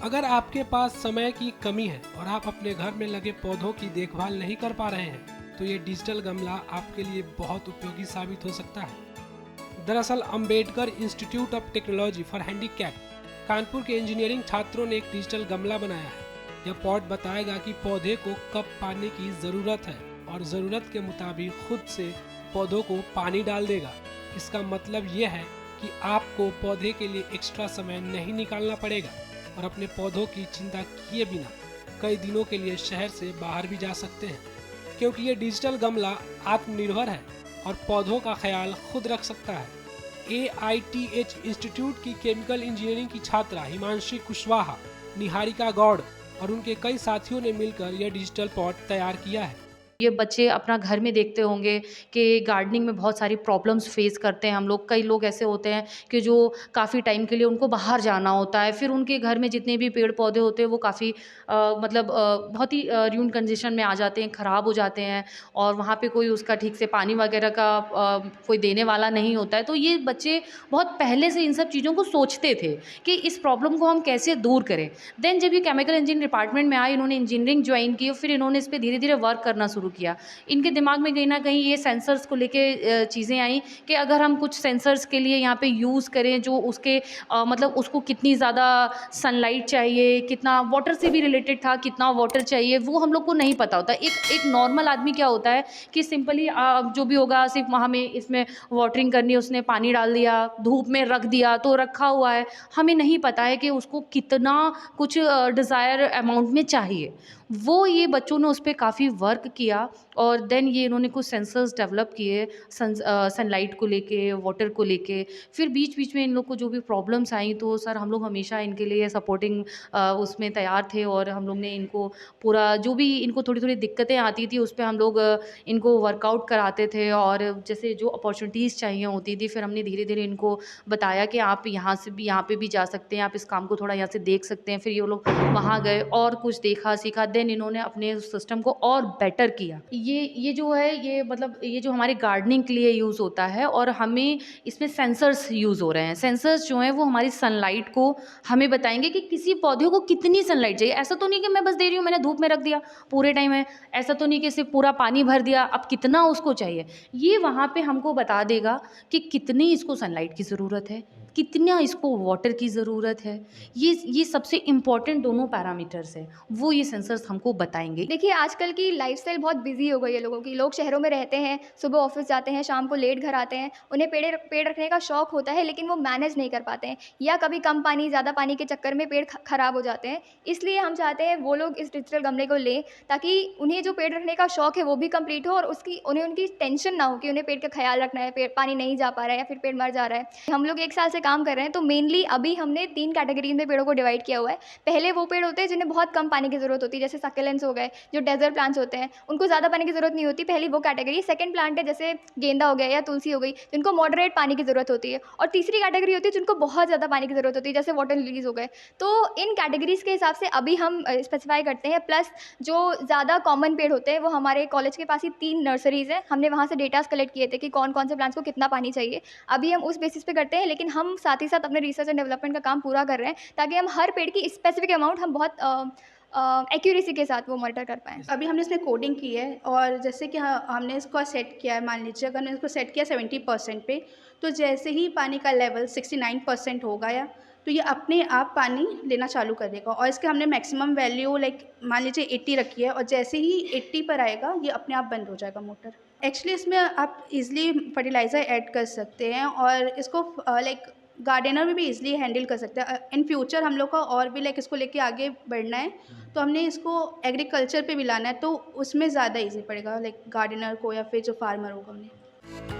अगर आपके पास समय की कमी है और आप अपने घर में लगे पौधों की देखभाल नहीं कर पा रहे हैं तो ये डिजिटल गमला आपके लिए बहुत उपयोगी साबित हो सकता है। दरअसल Ambedkar institute of technology for handicap Kanpur के इंजीनियरिंग छात्रों ने एक डिजिटल गमला बनाया है। यह पॉट बताएगा कि पौधे को कब पानी की जरूरत है और जरूरत के मुताबिक खुद से पौधों को पानी डाल देगा। इसका मतलब यह है कि आपको पौधे के लिए एक्स्ट्रा समय नहीं निकालना पड़ेगा और अपने पौधों की चिंता किए बिना कई दिनों के लिए शहर से बाहर भी जा सकते हैं, क्योंकि ये डिजिटल गमला आत्मनिर्भर है और पौधों का ख्याल खुद रख सकता है। AITH इंस्टीट्यूट की केमिकल इंजीनियरिंग की छात्रा हिमांशी कुशवाहा, निहारिका गौड़ और उनके कई साथियों ने मिलकर यह डिजिटल पॉट तैयार किया है। ये बच्चे अपना घर में देखते होंगे कि गार्डनिंग में बहुत सारी प्रॉब्लम्स फेस करते हैं हम लोग। कई लोग ऐसे होते हैं कि जो काफ़ी टाइम के लिए उनको बाहर जाना होता है, फिर उनके घर में जितने भी पेड़ पौधे होते हैं वो काफ़ी बहुत ही र्यून कंडीशन में आ जाते हैं, ख़राब हो जाते हैं और वहाँ पे कोई उसका ठीक से पानी वगैरह का कोई देने वाला नहीं होता है। तो ये बच्चे बहुत पहले से इन सब चीज़ों को सोचते थे कि इस प्रॉब्लम को हम कैसे दूर करें। देन जब ये केमिकल इंजीनियरिंग डिपार्टमेंट में आए, इन्होंने इंजीनियरिंग ज्वाइन की और फिर इन्होंने इस पे धीरे धीरे वर्क करना शुरू किया। इनके दिमाग में कहीं न कहीं ये सेंसर्स को लेके चीज़ें आई कि अगर हम कुछ सेंसर्स के लिए यहाँ पे यूज़ करें जो उसके मतलब उसको कितनी ज़्यादा सनलाइट चाहिए, कितना वाटर से भी रिलेटेड था, कितना वाटर चाहिए वो हम लोग को नहीं पता होता। एक नॉर्मल आदमी क्या होता है कि सिंपली जो भी होगा सिर्फ हमें इसमें वाटरिंग करनी है, उसने पानी डाल दिया, धूप में रख दिया तो रखा हुआ है। हमें नहीं पता है कि उसको कितना कुछ डिज़ायर अमाउंट में चाहिए। वो ये बच्चों ने उस पे काफ़ी वर्क किया और देन ये इन्होंने कुछ सेंसर्स डेवलप किए सनलाइट को लेके, वाटर को लेके। फिर बीच-बीच में इन लोग को जो भी प्रॉब्लम्स आई तो सर हम लोग हमेशा इनके लिए सपोर्टिंग उसमें तैयार थे और हम लोग ने इनको पूरा जो भी इनको थोड़ी-थोड़ी दिक्कतें आती थी उस पे हम लोग इनको वर्कआउट कराते थे और जैसे जो अपॉर्च्युनिटीज़ चाहिए होती थी फिर हमने धीरे-धीरे इनको बताया कि आप यहाँ से भी यहाँ पे भी जा सकते हैं, आप इस काम को थोड़ा यहाँ से देख सकते हैं। फिर ये लोग वहाँ गए और कुछ देखा, सीखा, देन इन्होंने अपने सिस्टम को और बेटर किया। ये जो है ये मतलब ये जो हमारे गार्डनिंग के लिए यूज़ होता है और हमें इसमें सेंसर्स यूज़ हो रहे हैं। सेंसर्स जो हैं वो हमारी सनलाइट को हमें बताएँगे कि किसी पौधे को कितनी सनलाइट चाहिए। ऐसा तो नहीं कि मैं बस दे रही हूँ, मैंने धूप में रख दिया, पूरे टाइम है। ऐसा तो नहीं कि सिर्फ़ पूरा पानी भर दिया, अब कितना उसको चाहिए। ये वहाँ पे हमको बता देगा कि कितनी इसको सनलाइट की ज़रूरत है, कितना इसको वाटर की ज़रूरत है। ये सबसे इम्पोर्टेंट दोनों पैरामीटर्स हैं, वो ये सेंसर्स हमको बताएँगे। देखिए, आजकल की लाइफ़स्टाइल बहुत बिज़ी हो गई है लोगों की। लोग शहरों में रहते हैं, सुबह ऑफ़िस जाते हैं, शाम को लेट घर आते हैं। उन्हें पेड़ रखने का शौक होता है, लेकिन वो मैनेज नहीं कर पाते हैं या कभी कम पानी, ज़्यादा पानी के चक्कर में पेड़ खराब हो जाते हैं। इसलिए हम चाहते हैं वो लोग इस डिजिटल गमले को लें, ताकि उन्हें जो पेड़ रखने का शौक है, वो भी कंप्लीट हो और उन्हें उनकी टेंशन ना हो कि उन्हें पेड़ का ख़्याल रखना है, पेड़ पानी नहीं जा पा रहा है या फिर पेड़ मर जा रहा है। हम लोग 1 साल से काम कर रहे हैं, तो मेनली अभी हमने 3 कैटेगरीज़ में पेड़ों को डिवाइड किया हुआ है। पहले वो पेड़ होते हैं जिन्हें बहुत कम पानी की ज़रूरत होती है, जैसे सक्यूलेंट्स हो गए, जो डेज़र्ट प्लांट्स होते हैं, उनको ज़्यादा पानी की ज़रूरत नहीं होती, पहली वो कैटेगरी। सेकंड प्लांट है जैसे गेंदा हो गया या तुलसी हो गई, जिनको मॉडरेट पानी की ज़रूरत होती है। और तीसरी कैटेगरी होती है जिनको बहुत ज़्यादा पानी की ज़रूरत होती है, जैसे वाटर लिलीज़ हो गए। तो इन कैटेगरीज़ के हिसाब से अभी हम स्पेसिफ़ाई करते हैं। प्लस जो ज़्यादा कॉमन पेड़ होते हैं, वो हमारे कॉलेज के पास ही 3 नर्सरीज़ हैं। हमने वहाँ से डेटाज़ कलेक्ट किए थे कि कौन-कौन से प्लांट्स को कितना पानी चाहिए। अभी हम उस बेसिस पे करते हैं, लेकिन हम साथ ही साथ अपने रिसर्च एंड डेवलपमेंट का काम पूरा कर रहे हैं, ताकि हम हर पेड़ की स्पेसिफ़िक अमाउंट हम बहुत एक्यूरेसी के साथ वो मॉनिटर कर पाएँ। अभी हमने इसमें कोडिंग की है और जैसे कि हमने इसको सेट किया है, मान लीजिए अगर हमने इसको सेट किया 70% पे, तो जैसे ही पानी का लेवल 69% हो गया तो ये अपने आप पानी लेना चालू कर देगा। और इसके हमने मैक्सिमम वैल्यू लाइक मान लीजिए 80 रखी है और जैसे ही 80 पर आएगा ये अपने आप बंद हो जाएगा मोटर। एक्चुअली इसमें आप इजीली फर्टिलाइज़र ऐड कर सकते हैं और इसको लाइक गार्डनर में भी इजीली हैंडल कर सकते हैं। इन फ्यूचर हम लोग का और भी लाइक इसको लेके आगे बढ़ना है, तो हमने इसको एग्रीकल्चर पे भी लाना है, तो उसमें ज़्यादा इजी पड़ेगा लाइक गार्डनर को या फिर जो फार्मर होगा उन्हें।